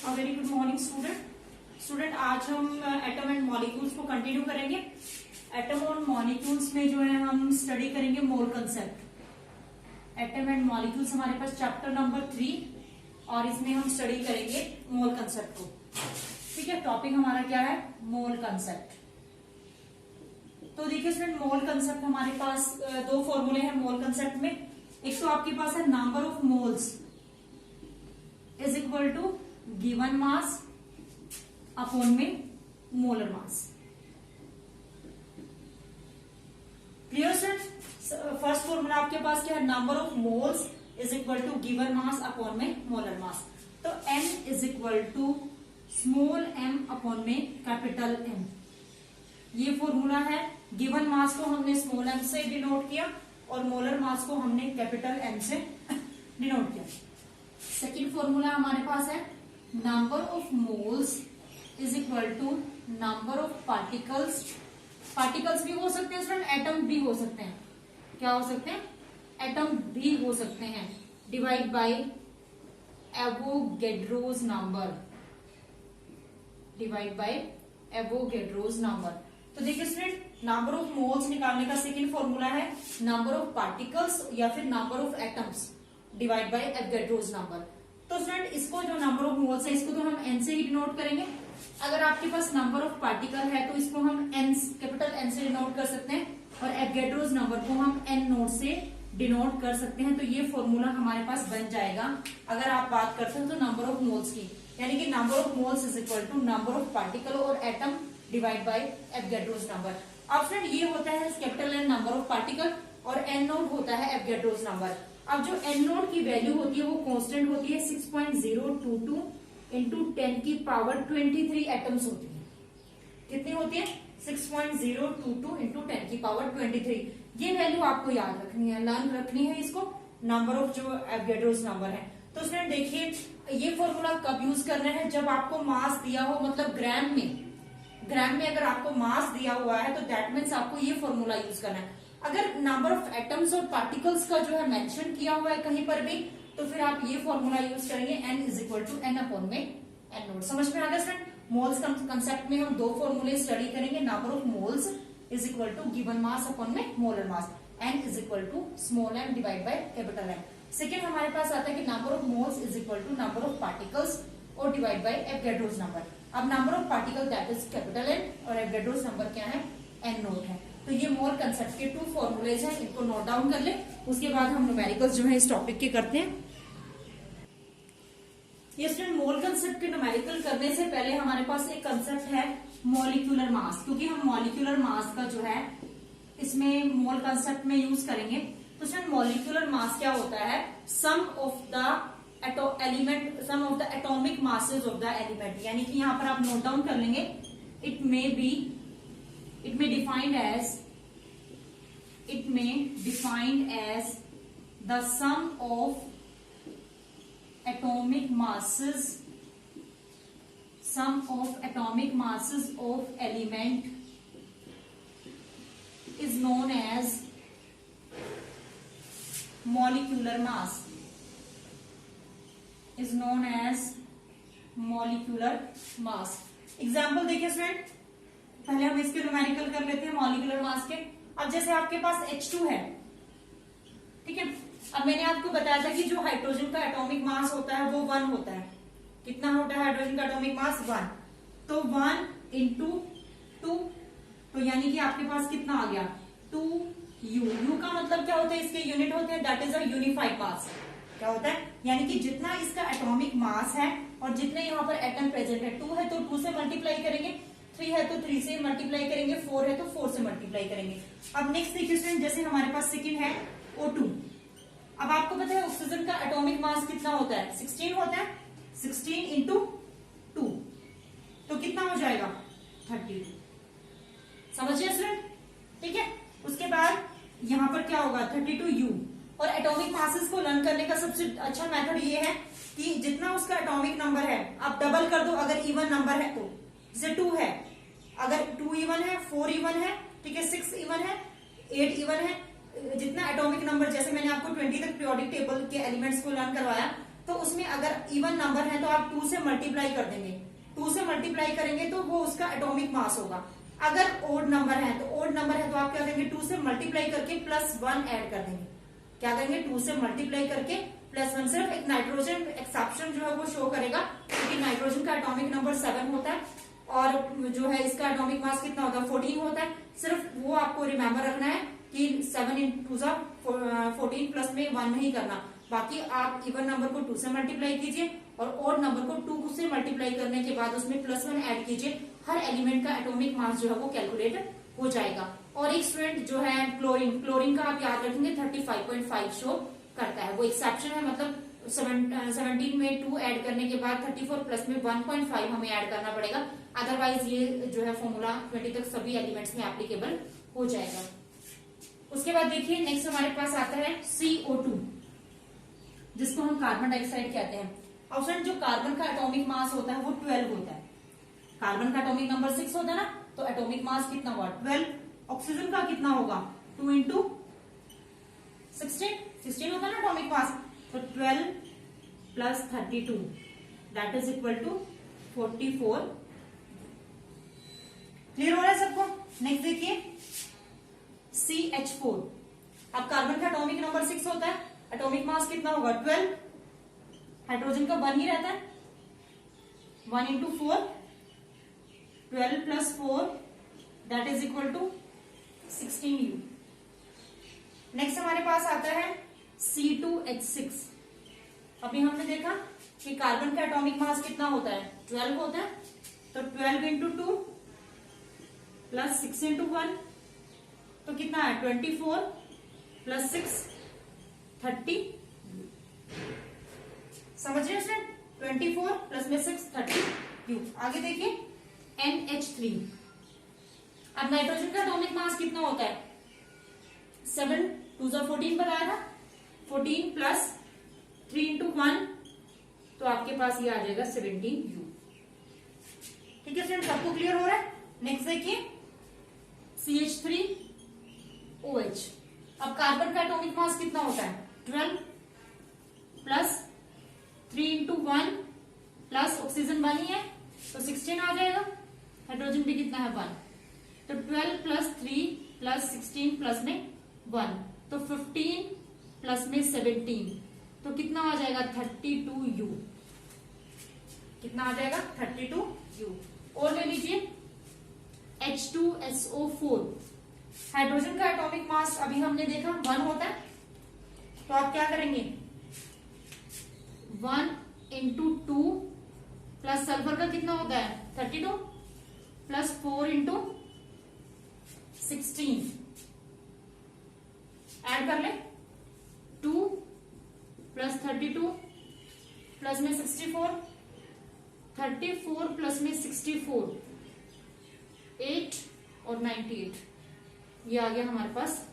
Very good morning student आज हम atom and molecules को कंटिन्यू करेंगे। एटम और मॉलिक्यूल्स में जो है हम स्टडी करेंगे mole concept. Atom and molecules हमारे पास चैप्टर नंबर 3 और इसमें हम स्टडी करेंगे मोल कंसेप्ट को। ठीक है, टॉपिक हमारा क्या है? मोल कंसेप्ट। तो देखिए स्टूडेंट, मोल कंसेप्ट हमारे पास दो फॉर्मूले हैं मोल कंसेप्ट में। एक तो आपके पास है number of moles is equal to given mass upon में molar mass. Clear student? First formula आपके पास क्या है? Number of moles is equal to given mass upon में मोलर मास। तो n is equal to small m upon में capital M। ये formula है। गिवन मास को हमने स्मॉल m से डिनोट किया और मोलर मास को हमने कैपिटल M से डिनोट किया। सेकेंड फॉर्मूला हमारे पास है number of moles is equal to number of particles. Particles भी हो सकते हैं स्टूडेंट, एटम भी हो सकते हैं। क्या हो सकते हैं? एटम भी हो सकते हैं। Divide by Avogadro's number. Divide by Avogadro's number. तो देखिए स्टूडेंट, नंबर ऑफ मोल्स निकालने का सेकेंड फॉर्मूला है नंबर ऑफ पार्टिकल्स या फिर number of atoms divide by Avogadro's number. तो स्टूडेंट, इसको जो नंबर ऑफ मोल्स है इसको तो हम n से ही डिनोट करेंगे। अगर आपके पास नंबर ऑफ पार्टिकल है तो इसको हम कैपिटल N से डिनोट कर सकते हैं और एवोगैड्रोस नंबर को हम n नोट से डिनोट कर सकते हैं। तो ये फॉर्मूला हमारे पास बन जाएगा अगर आप बात करते हैं तो नंबर ऑफ मोल्स की, यानी कि number of moles is equal to number of particle और atom divide by Avogadro's number. अब फ्रेंड ये होता है capital N number of particle और n नोट होता है एवोगैड्रोस नंबर। अब जो n नोट की वैल्यू होती है वो कांस्टेंट होती है 6.022 इंटू 10 की पावर 23 एटम्स होती है। कितनी होती है? 6.022 इंटू 10 की पावर 23। ये वैल्यू आपको याद रखनी है, लर्न रखनी है इसको, नंबर ऑफ जो एवोगैड्रोस नंबर है। तो स्टूडेंट देखिए, ये फॉर्मूला कब यूज करना है? जब आपको मास दिया हो, मतलब ग्राम में अगर आपको मास दिया हुआ है तो दैट मीन्स आपको ये फॉर्मूला यूज करना है। अगर नंबर ऑफ एटम्स और पार्टिकल्स का जो है मेंशन किया हुआ है कहीं पर भी, तो फिर आप ये फॉर्मूला यूज करेंगे n is equal to n upon में n नोट। समझ में आ गया स्टूडेंट? मोल्स कंसेप्ट में हम दो फॉर्मूले स्टडी करेंगे। Number of moles is equal to given mass upon में molar mass. n is equal to small m divide by capital M। Second हमारे पास आता है कि number of moles is equal to number of particles और divide by Avogadro's number. अब number of particle that is capital N और Avogadro's number क्या है? n नोट है। तो ये मोल कंसेप्ट के 2 फॉर्मूलेज हैं, इनको नोट डाउन कर ले। उसके बाद हम न्यूमेरिकल्स जो है इस टॉपिक के करते हैं। ये स्टूडेंट, मोल कंसेप्ट के न्यूमेरिकल करने से पहले हमारे पास एक कंसेप्ट है मॉलिक्यूलर मास, क्योंकि हम मॉलिक्यूलर मास का जो है इसमें मोल कंसेप्ट में यूज करेंगे। तो स्टूडेंट, मॉलिक्यूलर मास क्या होता है? Sum of the atomic masses of the element. यानी कि यहाँ पर आप नोट डाउन कर लेंगे, it may defined as the sum of atomic masses of element is known as molecular mass। Example देखिए स्टूडेंट, पहले हम इसके न्यूमेरिकल कर लेते हैं मॉलिक्यूलर मास के। अब जैसे आपके पास H2 है, ठीक है। अब मैंने आपको बताया था कि जो हाइड्रोजन का एटॉमिक मास होता है वो 1 होता है। कितना होता है हाइड्रोजन का एटॉमिक मास? 1। तो 1 इंटू 2, तो यानी कि आपके पास कितना आ गया? 2U। U का मतलब क्या होता है? इसके यूनिट होते हैं, दैट इज अ यूनिफाइड मास। क्या होता है? यानी कि जितना इसका एटॉमिक मास है और जितने यहाँ पर एटम प्रेजेंट है, 2 है तो 2 से मल्टीप्लाई करेंगे, 3 है तो 3 से मल्टीप्लाई करेंगे, 4 है तो 4 से मल्टीप्लाई करेंगे। अब नेक्स्ट देखिए स्टूडेंट, जैसे हमारे पास सेकंड है O2। अब आपको पता है ऑक्सीजन का एटॉमिक मास कितना होता है? 16 होता है। 16 इंटू 2 तो कितना हो जाएगा? 32। समझिए स्टूडेंट? ठीक है। उसके बाद यहाँ पर क्या होगा? 32U। और एटॉमिक मासेस को लर्न करने का सबसे अच्छा मेथड ये है कि जितना उसका एटॉमिक नंबर है आप डबल कर दो। अगर इवन नंबर है तो, जैसे 2 है, अगर 2 इवन है, 4 इवन है, ठीक है, 6 इवन है, 8 इवन है, जितना एटॉमिक नंबर, जैसे मैंने आपको 20 तक पीरियोडिक टेबल के एलिमेंट्स को लर्न करवाया, तो उसमें अगर इवन नंबर है तो आप 2 से मल्टीप्लाई कर देंगे, 2 से मल्टीप्लाई करेंगे तो वो उसका एटॉमिक मास होगा। अगर ओड नंबर है तो ओड नंबर है तो आप क्या करेंगे, 2 से मल्टीप्लाई करके +1 ऐड कर देंगे। क्या करेंगे, 2 से मल्टीप्लाई करके +1। सिर्फ एक नाइट्रोजन एक्सेप्शन जो है वो शो करेगा, क्योंकि नाइट्रोजन का एटॉमिक नंबर 7 होता है और जो है इसका एटॉमिक मास कितना होता है, 14 होता है। सिर्फ वो आपको रिमेम्बर रखना है कि 7 × 2 = 14, प्लस में 1 नहीं करना। बाकी आप इवन नंबर को 2 से मल्टीप्लाई कीजिए और ओड नंबर को 2 से मल्टीप्लाई करने के बाद उसमें +1 ऐड कीजिए। हर एलिमेंट का एटॉमिक मास जो है वो कैलकुलेट हो जाएगा। और एक स्टूडेंट जो है क्लोरीन का आप याद रखेंगे 35.5 शो करता है, वो एक्सेप्शन है, मतलब 17 में 2 ऐड करने के बाद 34 प्लस में 1.5 हमें ऐड करना पड़ेगा। अदरवाइज ये जो है फॉर्मूला 20 तक सभी एलिमेंट्स में एप्लीकेबल हो जाएगा। उसके बाद देखिए नेक्स्ट हमारे पास आता है CO2, जिसको हम कार्बन डाइऑक्साइड कहते हैं। और फ्रेंड जो कार्बन का एटॉमिक मास होता है वो 12 होता है। कार्बन का एटॉमिक नंबर 6 होता है ना, तो एटॉमिक मास कितना हुआ, 12। ऑक्सीजन का कितना होगा, 2 × 16 होता है ना एटॉमिक मास, तो 12 + 32 that is equal to 44। Clear हो रहा है सबको। नेक्स्ट देखिए CH4। अब कार्बन का एटॉमिक नंबर 6 होता है, एटॉमिक मास कितना होगा, 12। हाइड्रोजन का 1 ही रहता है, 1 × 4, 12 + 4 that is equal to 16U। Next हमारे पास आता है C2H6। अभी हमने देखा कि कार्बन का एटॉमिक मास कितना होता है, 12 होता है, तो 12 × 2 + 6 × 1 तो कितना है, 24 + 6 30। समझ रहे हैं, 24 प्लस में 6 30U। आगे देखिए NH3। अब नाइट्रोजन का एटॉमिक मास कितना होता है, 7 × 2 = 14 बताया था, 14 + 3 × 1 तो आपके पास ये आ जाएगा 17U। ठीक है फ्रेंड, सबको क्लियर हो रहा है। नेक्स्ट देखिए CH3OH। अब कार्बन का एटॉमिक मास कितना होता है, 12 + 3 × 1 प्लस ऑक्सीजन 1 ही है तो 16 आ जाएगा। हाइड्रोजन भी कितना है, 1, तो 12 + 3 + 16 प्लस में 1 तो 15 प्लस में 17 तो कितना आ जाएगा, 32U। कितना आ जाएगा, 32U। और ले लीजिए H2SO4। हाइड्रोजन का एटॉमिक मास अभी हमने देखा 1 होता है, तो आप क्या करेंगे, 1 × 2 प्लस सल्फर का कितना होता है, 32 प्लस 4 × 16 ऐड कर ले, 2 + 32 प्लस में 64, 34 प्लस में 64 8 और 98 ये आ गया हमारे पास।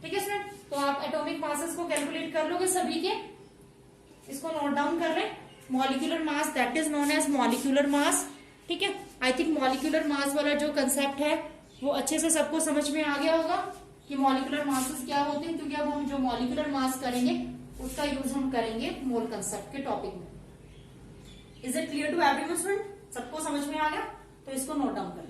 ठीक है स्टूडेंट, तो आप एटॉमिक मासेस को कैलकुलेट कर लोगे सभी के, इसको नोट डाउन कर लें। Molecular mass that is known as molecular mass. ठीक है, आई थिंक मॉलिक्यूलर मास वाला जो कंसेप्ट है वो अच्छे से सबको समझ में आ गया होगा कि मॉलिक्यूलर मासेस क्या होते हैं, क्योंकि अब हम जो मॉलिक्यूलर मास करेंगे उसका यूज हम करेंगे मोल कंसेप्ट के टॉपिक में। Is it clear to everyone student, सबको समझ में आ गया, तो इसको नोट डाउन करें।